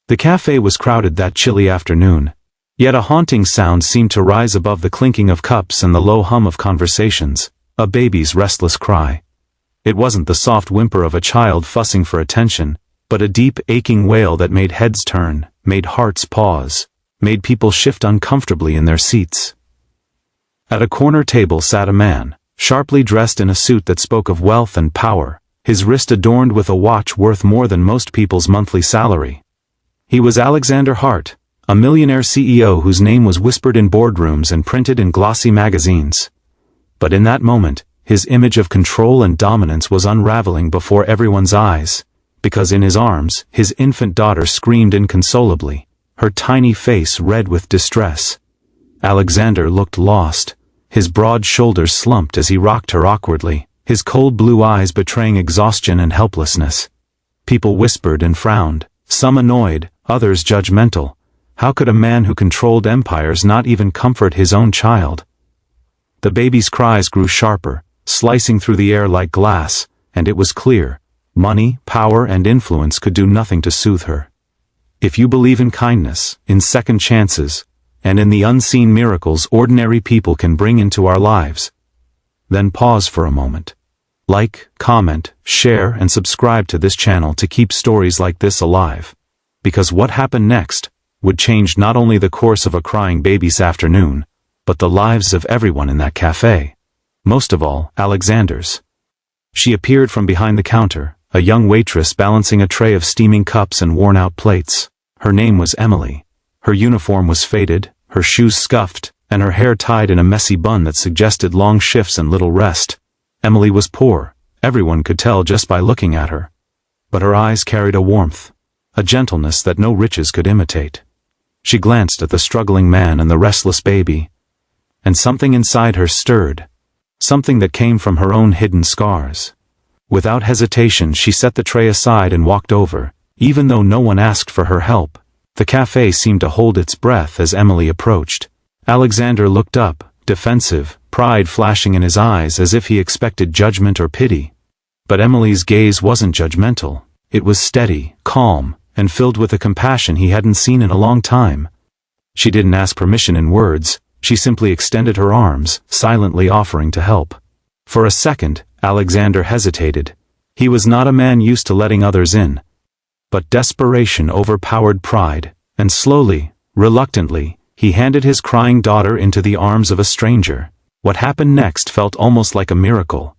The cafe was crowded that chilly afternoon, yet a haunting sound seemed to rise above the clinking of cups and the low hum of conversations, a baby's restless cry. It wasn't the soft whimper of a child fussing for attention, but a deep, aching wail that made heads turn, made hearts pause, made people shift uncomfortably in their seats. At a corner table sat a man, sharply dressed in a suit that spoke of wealth and power, his wrist adorned with a watch worth more than most people's monthly salary. He was Alexander Hart, a millionaire CEO whose name was whispered in boardrooms and printed in glossy magazines. But in that moment, his image of control and dominance was unraveling before everyone's eyes, because in his arms, his infant daughter screamed inconsolably, her tiny face red with distress. Alexander looked lost, his broad shoulders slumped as he rocked her awkwardly, his cold blue eyes betraying exhaustion and helplessness. People whispered and frowned, some annoyed, others judgmental. How could a man who controlled empires not even comfort his own child? The baby's cries grew sharper, slicing through the air like glass, and it was clear, money, power, and influence could do nothing to soothe her. If you believe in kindness, in second chances, and in the unseen miracles ordinary people can bring into our lives, then pause for a moment. Like, comment, share, and subscribe to this channel to keep stories like this alive. Because what happened next would change not only the course of a crying baby's afternoon, but the lives of everyone in that cafe. Most of all, Alexander's. She appeared from behind the counter, a young waitress balancing a tray of steaming cups and worn-out plates. Her name was Emily. Her uniform was faded, her shoes scuffed, and her hair tied in a messy bun that suggested long shifts and little rest. Emily was poor, everyone could tell just by looking at her. But her eyes carried a warmth, a gentleness that no riches could imitate. She glanced at the struggling man and the restless baby, and something inside her stirred, something that came from her own hidden scars. Without hesitation she set the tray aside and walked over, even though no one asked for her help. The cafe seemed to hold its breath as Emily approached. Alexander looked up, defensive, pride flashing in his eyes as if he expected judgment or pity. But Emily's gaze wasn't judgmental. It was steady, calm, and filled with a compassion he hadn't seen in a long time. She didn't ask permission in words, she simply extended her arms, silently offering to help. For a second, Alexander hesitated. He was not a man used to letting others in. But desperation overpowered pride, and slowly, reluctantly, he handed his crying daughter into the arms of a stranger. What happened next felt almost like a miracle.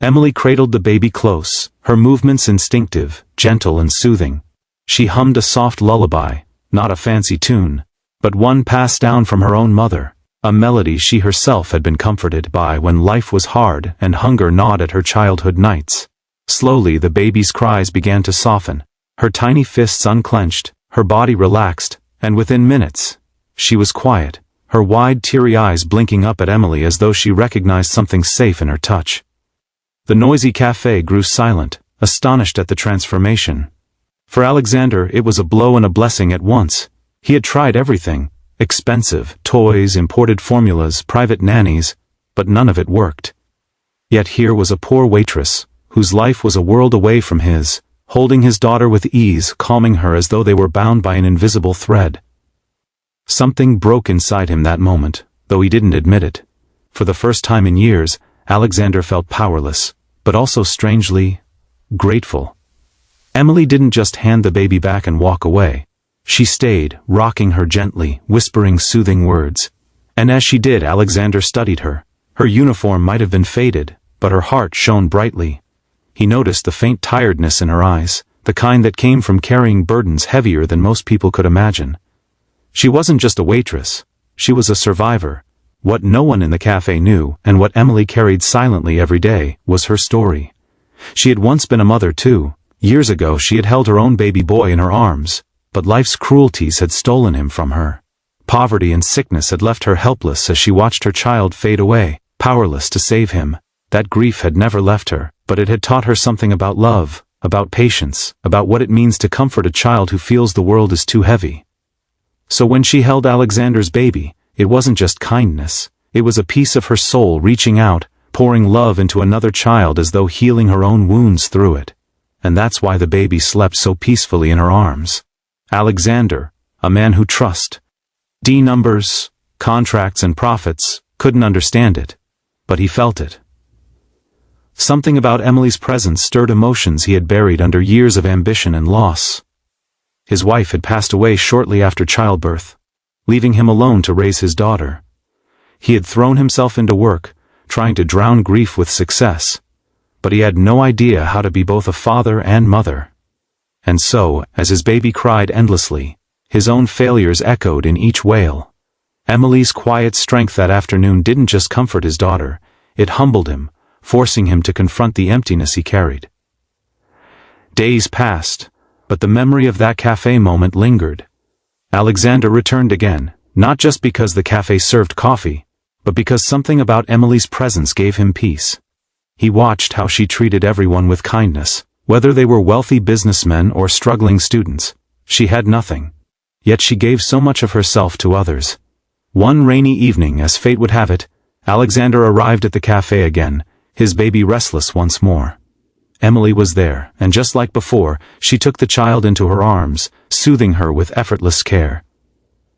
Emily cradled the baby close, her movements instinctive, gentle and soothing. She hummed a soft lullaby, not a fancy tune, but one passed down from her own mother, a melody she herself had been comforted by when life was hard and hunger gnawed at her childhood nights. Slowly the baby's cries began to soften. Her tiny fists unclenched, her body relaxed, and within minutes, she was quiet, her wide teary eyes blinking up at Emily as though she recognized something safe in her touch. The noisy cafe grew silent, astonished at the transformation. For Alexander it was a blow and a blessing at once. He had tried everything, expensive, toys, imported formulas, private nannies, but none of it worked. Yet here was a poor waitress, whose life was a world away from his, holding his daughter with ease, calming her as though they were bound by an invisible thread. Something broke inside him that moment, though he didn't admit it. For the first time in years, Alexander felt powerless, but also strangely grateful. Emily didn't just hand the baby back and walk away. She stayed, rocking her gently, whispering soothing words. And as she did, Alexander studied her. Her uniform might have been faded, but her heart shone brightly. He noticed the faint tiredness in her eyes, the kind that came from carrying burdens heavier than most people could imagine. She wasn't just a waitress, she was a survivor. What no one in the cafe knew, and what Emily carried silently every day, was her story. She had once been a mother too. Years ago she had held her own baby boy in her arms, but life's cruelties had stolen him from her. Poverty and sickness had left her helpless as she watched her child fade away, powerless to save him. That grief had never left her, but it had taught her something about love, about patience, about what it means to comfort a child who feels the world is too heavy. So when she held Alexander's baby, it wasn't just kindness, it was a piece of her soul reaching out, pouring love into another child as though healing her own wounds through it. And that's why the baby slept so peacefully in her arms. Alexander, a man who trust numbers, contracts and profits, couldn't understand it. But he felt it. Something about Emily's presence stirred emotions he had buried under years of ambition and loss. His wife had passed away shortly after childbirth, leaving him alone to raise his daughter. He had thrown himself into work, trying to drown grief with success, but he had no idea how to be both a father and mother. And so, as his baby cried endlessly, his own failures echoed in each wail. Emily's quiet strength that afternoon didn't just comfort his daughter, it humbled him, forcing him to confront the emptiness he carried. Days passed, but the memory of that cafe moment lingered. Alexander returned again, not just because the cafe served coffee, but because something about Emily's presence gave him peace. He watched how she treated everyone with kindness, whether they were wealthy businessmen or struggling students. She had nothing. Yet she gave so much of herself to others. One rainy evening, as fate would have it, Alexander arrived at the cafe again, his baby restless once more. Emily was there, and just like before, she took the child into her arms, soothing her with effortless care.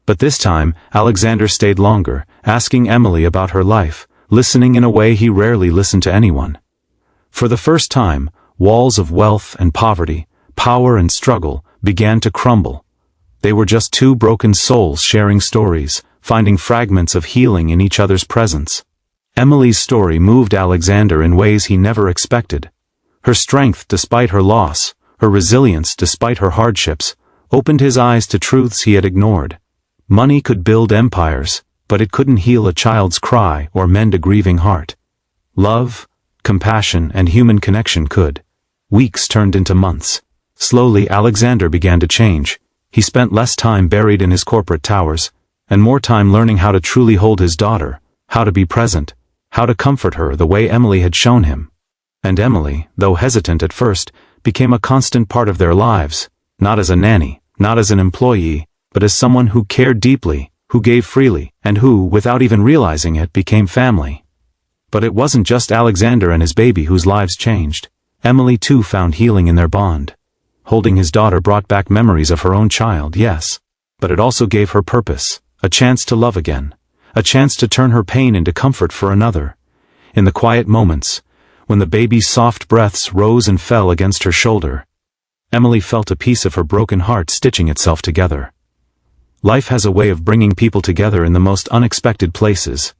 But this time, Alexander stayed longer, asking Emily about her life, listening in a way he rarely listened to anyone. For the first time, walls of wealth and poverty, power and struggle, began to crumble. They were just two broken souls sharing stories, finding fragments of healing in each other's presence. Emily's story moved Alexander in ways he never expected. Her strength despite her loss, her resilience despite her hardships, opened his eyes to truths he had ignored. Money could build empires, but it couldn't heal a child's cry or mend a grieving heart. Love, compassion, and human connection could. Weeks turned into months. Slowly, Alexander began to change. He spent less time buried in his corporate towers, and more time learning how to truly hold his daughter, how to be present, how to comfort her the way Emily had shown him. And Emily, though hesitant at first, became a constant part of their lives, not as a nanny, not as an employee, but as someone who cared deeply, who gave freely, and who, without even realizing it, became family. But it wasn't just Alexander and his baby whose lives changed. Emily too found healing in their bond. Holding his daughter brought back memories of her own child, yes, but it also gave her purpose, a chance to love again, a chance to turn her pain into comfort for another. In the quiet moments, when the baby's soft breaths rose and fell against her shoulder, Emily felt a piece of her broken heart stitching itself together. Life has a way of bringing people together in the most unexpected places.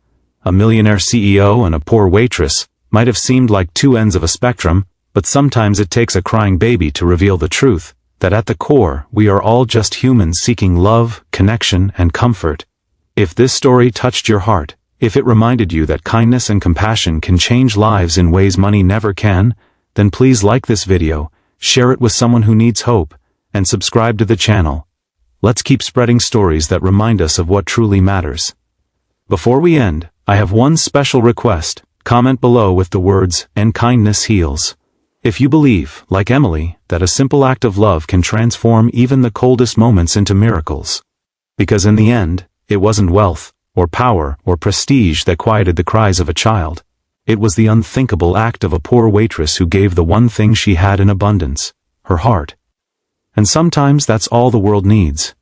A millionaire CEO and a poor waitress might have seemed like two ends of a spectrum, but sometimes it takes a crying baby to reveal the truth, that at the core, we are all just humans seeking love, connection, and comfort. If this story touched your heart, if it reminded you that kindness and compassion can change lives in ways money never can, then please like this video, share it with someone who needs hope, and subscribe to the channel. Let's keep spreading stories that remind us of what truly matters. Before we end, I have one special request. Comment below with the words, "And kindness heals." If you believe, like Emily, that a simple act of love can transform even the coldest moments into miracles. Because in the end, it wasn't wealth, or power, or prestige that quieted the cries of a child. It was the unthinkable act of a poor waitress who gave the one thing she had in abundance, her heart. And sometimes that's all the world needs.